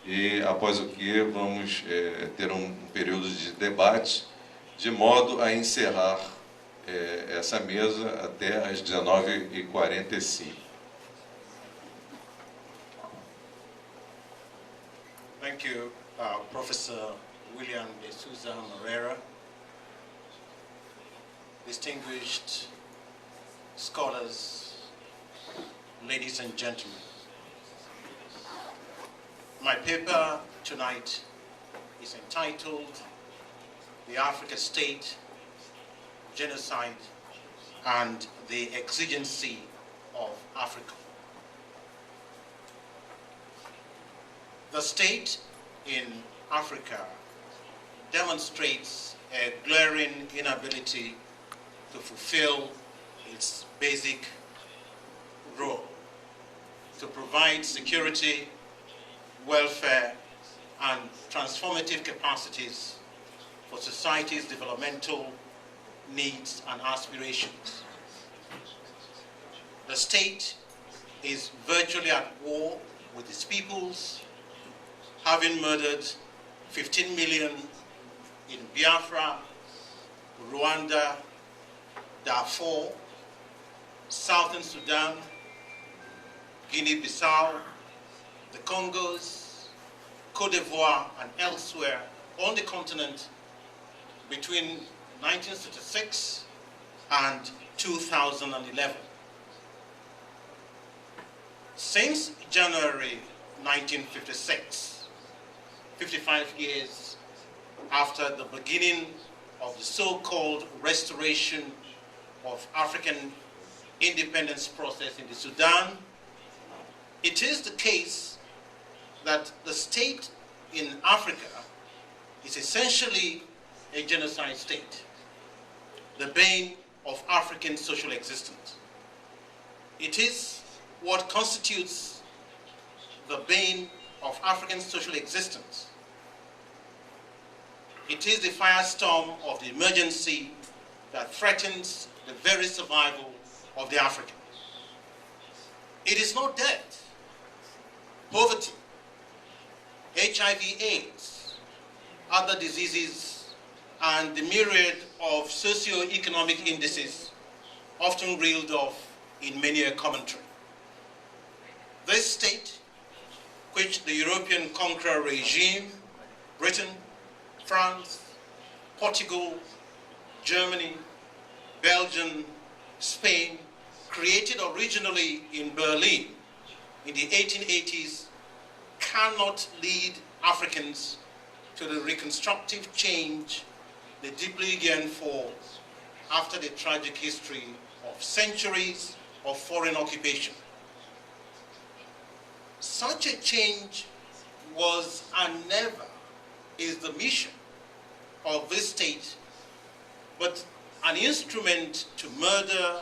e após o que vamos ter um período de debate, de modo a encerrar essa mesa até às 19h45. Thank you, Professor William de Souza Moreira, distinguished scholars, ladies and gentlemen. My paper tonight is entitled The African State, Genocide, and the Exigency of Africa. The state in Africa demonstrates a glaring inability to fulfill its basic role to provide security, welfare, and transformative capacities for society's developmental needs and aspirations. The state is virtually at war with its peoples, having murdered 15 million in Biafra, Rwanda, Darfur, Southern Sudan, Guinea-Bissau, the Congos, Cote d'Ivoire, and elsewhere on the continent between 1966 and 2011. Since January 1956, 55 years after the beginning of the so-called restoration of African independence process in the Sudan, it is the case that the state in Africa is essentially a genocide state, the bane of African social existence. It is what constitutes the bane of African social existence. It is the firestorm of the emergency that threatens the very survival of the African. It is not death, poverty, HIV/AIDS, other diseases, and the myriad of socio-economic indices often reeled off in many a commentary. This state, which the European conqueror regime, Britain, France, Portugal, Germany, Belgium, Spain, created originally in Berlin in the 1880s, cannot lead Africans to the reconstructive change they deeply yearn for after the tragic history of centuries of foreign occupation. Such a change was and never is the mission of this state, but an instrument to murder,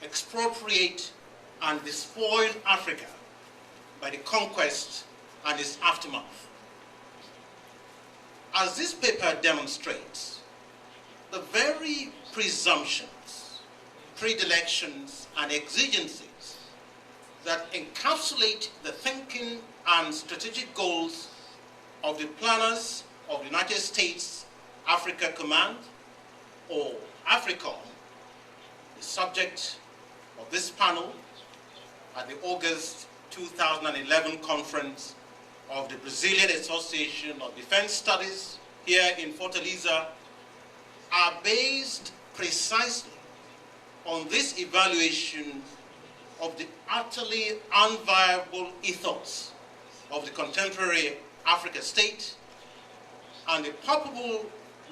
expropriate, and despoil Africa by the conquest and its aftermath. As this paper demonstrates, the very presumptions, predilections, and exigencies that encapsulate the thinking and strategic goals of the planners of the United States Africa Command, or AFRICOM, the subject of this panel at the August 2011 conference of the Brazilian Association of Defense Studies here in Fortaleza, are based precisely on this evaluation of the utterly unviable ethos of the contemporary African state and the palpable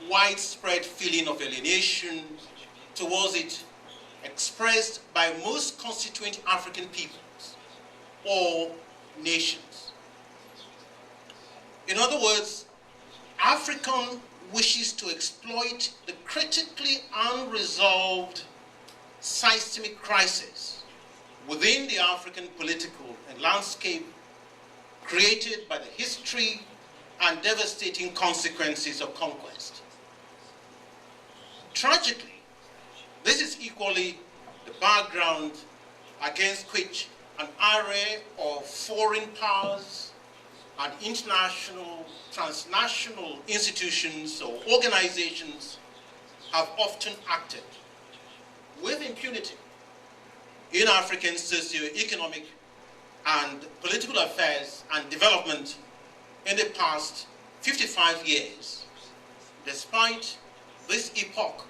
widespread feeling of alienation towards it expressed by most constituent African peoples or nations. In other words, African wishes to exploit the critically unresolved seismic crisis within the African political and landscape created by the history and devastating consequences of conquest. Tragically, this is equally the background against which an array of foreign powers, and international, transnational institutions or organizations have often acted with impunity in African socio-economic and political affairs and development in the past 55 years, despite this epoch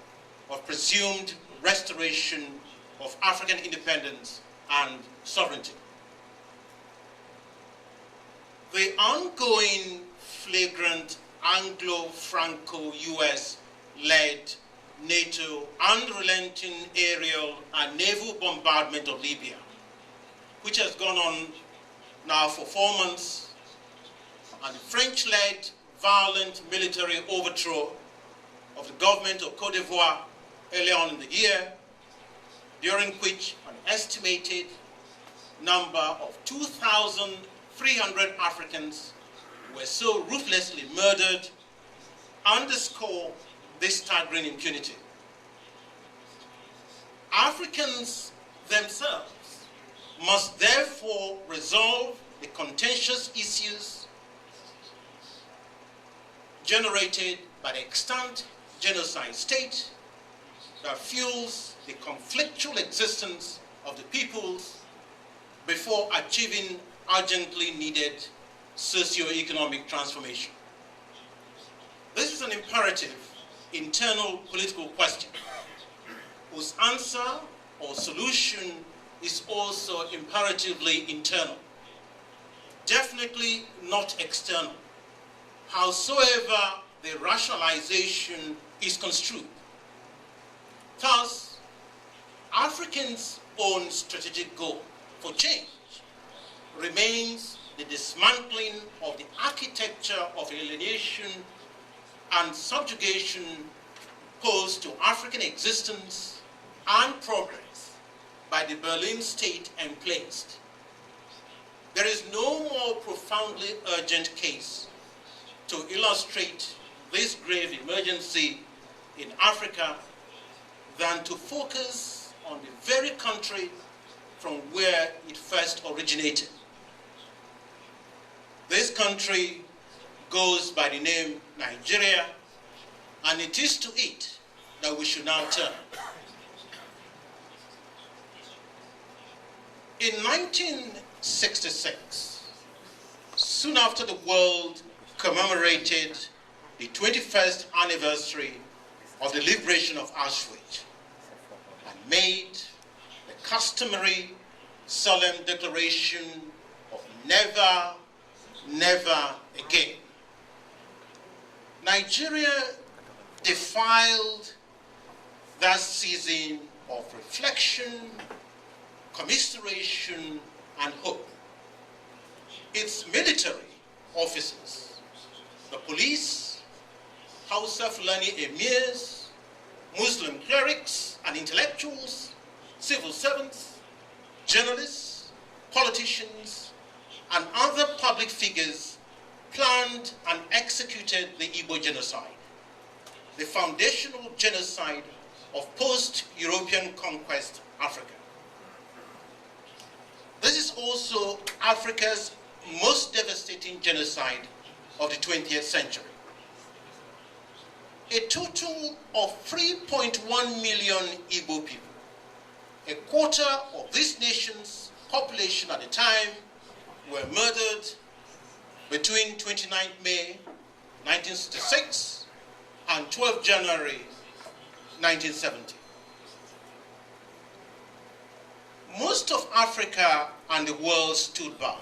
of presumed restoration of African independence and sovereignty. The ongoing flagrant Anglo-Franco-US-led NATO unrelenting aerial and naval bombardment of Libya, which has gone on now for 4 months, and the French-led violent military overthrow of the government of Cote d'Ivoire earlier on in the year, during which an estimated number of 2,300 Africans were so ruthlessly murdered, underscore this staggering impunity. Africans themselves must therefore resolve the contentious issues generated by the extant genocide state that fuels the conflictual existence of the peoples before achieving urgently needed socio-economic transformation. This is an imperative internal political question whose answer or solution is also imperatively internal, definitely not external, howsoever the rationalization is construed. Thus, Africans' own strategic goal for change remains the dismantling of the architecture of alienation and subjugation posed to African existence and progress by the Berlin state emplaced. There is no more profoundly urgent case to illustrate this grave emergency in Africa than to focus on the very country from where it first originated. This country goes by the name Nigeria, and it is to it that we should now turn. In 1966, soon after the world commemorated the 21st anniversary of the liberation of Auschwitz and made the customary solemn declaration of never, never again, Nigeria defiled that season of reflection, commiseration, and hope. Its military officers, the police, Hausa Fulani emirs, Muslim clerics and intellectuals, civil servants, journalists, politicians, and other public figures planned and executed the Igbo genocide, the foundational genocide of post-European conquest Africa. This is also Africa's most devastating genocide of the 20th century. A total of 3.1 million Igbo people, a quarter of this nation's population at the time, were murdered between 29 May 1966 and 12 January 1970. Most of Africa and the world stood by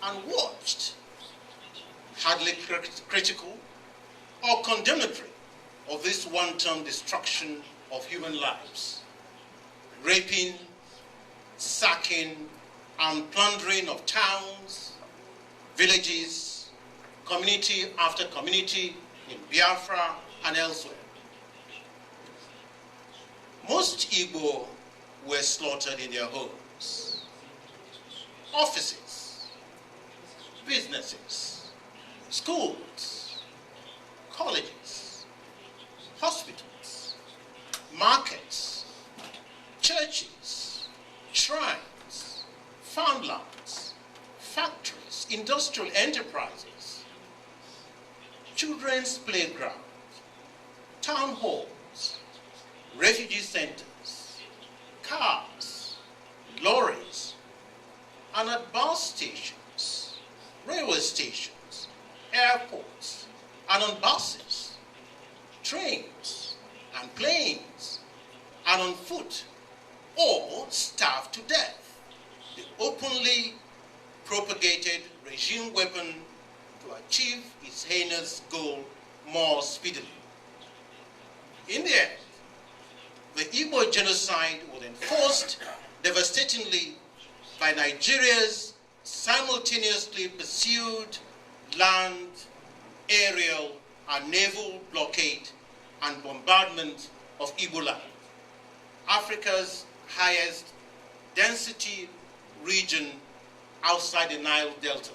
and watched, hardly critical or condemnatory of this wanton destruction of human lives, raping, sacking, and plundering of towns, villages, community after community in Biafra and elsewhere. Most Igbo were slaughtered in their homes, offices, businesses, schools, colleges, hospitals, markets, churches, shrines, farmlands, factories, industrial enterprises, children's playgrounds, town halls, refugee centers, cars, lorries, and at bus stations, railway stations, airports, and on buses, trains, and planes, and on foot, or starved to death. The openly propagated regime weapon to achieve its heinous goal more speedily. In the end, the Igbo genocide was enforced devastatingly by Nigeria's simultaneously pursued land, aerial, and naval blockade and bombardment of Igbo land, Africa's highest density region outside the Nile Delta.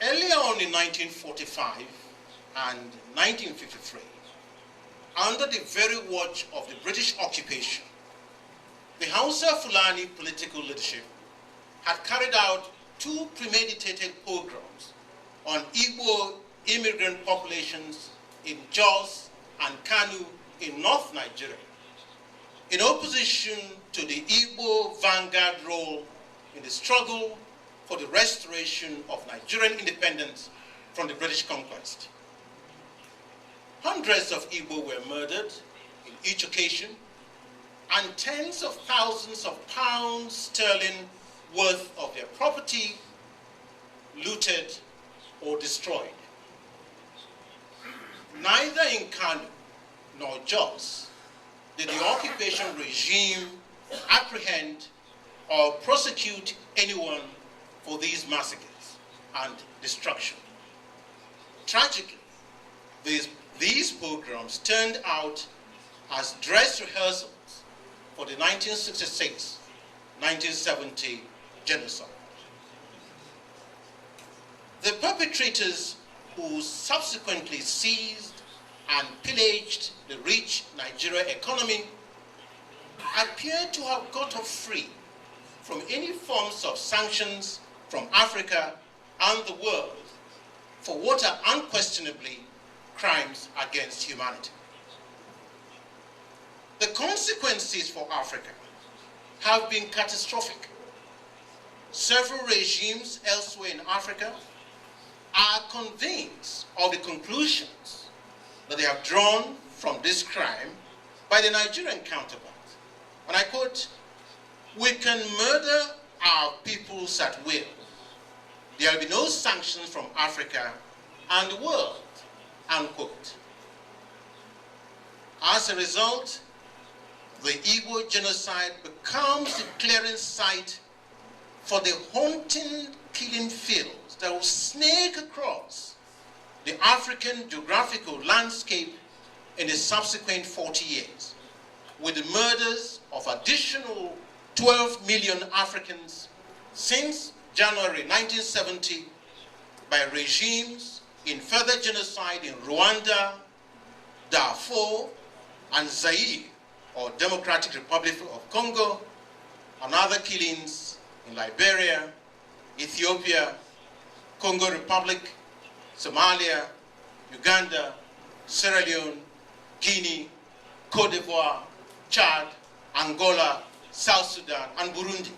Earlier on in 1945 and 1953, under the very watch of the British occupation, the Hausa Fulani political leadership had carried out two premeditated pogroms on Igbo immigrant populations in Jos and Kanu in North Nigeria, in opposition to the Igbo vanguard role in the struggle for the restoration of Nigerian independence from the British conquest. Hundreds of Igbo were murdered in each occasion, and tens of thousands of pounds sterling worth of their property looted or destroyed. Neither in Kanu nor Jos did the occupation regime apprehend or prosecute anyone for these massacres and destruction. Tragically, these pogroms turned out as dress rehearsals for the 1966-1970 genocide. The perpetrators, who subsequently seized and pillaged the rich Nigeria economy, appear to have got off free from any forms of sanctions from Africa and the world for what are unquestionably crimes against humanity. The consequences for Africa have been catastrophic. Several regimes elsewhere in Africa are convinced of the conclusions that they have drawn from this crime by the Nigerian counterpart. And I quote, "We can murder our peoples at will. There will be no sanctions from Africa and the world," unquote. As a result, the Igbo genocide becomes the clearing site for the haunting killing fields that will snake across the African geographical landscape in the subsequent 40 years, with the murders of additional 12 million Africans since January 1970 by regimes in further genocide in Rwanda, Darfur, and Zaire, or Democratic Republic of Congo, and other killings in Liberia, Ethiopia, Congo Republic, Somalia, Uganda, Sierra Leone, Guinea, Cote d'Ivoire, Chad, Angola, South Sudan, and Burundi.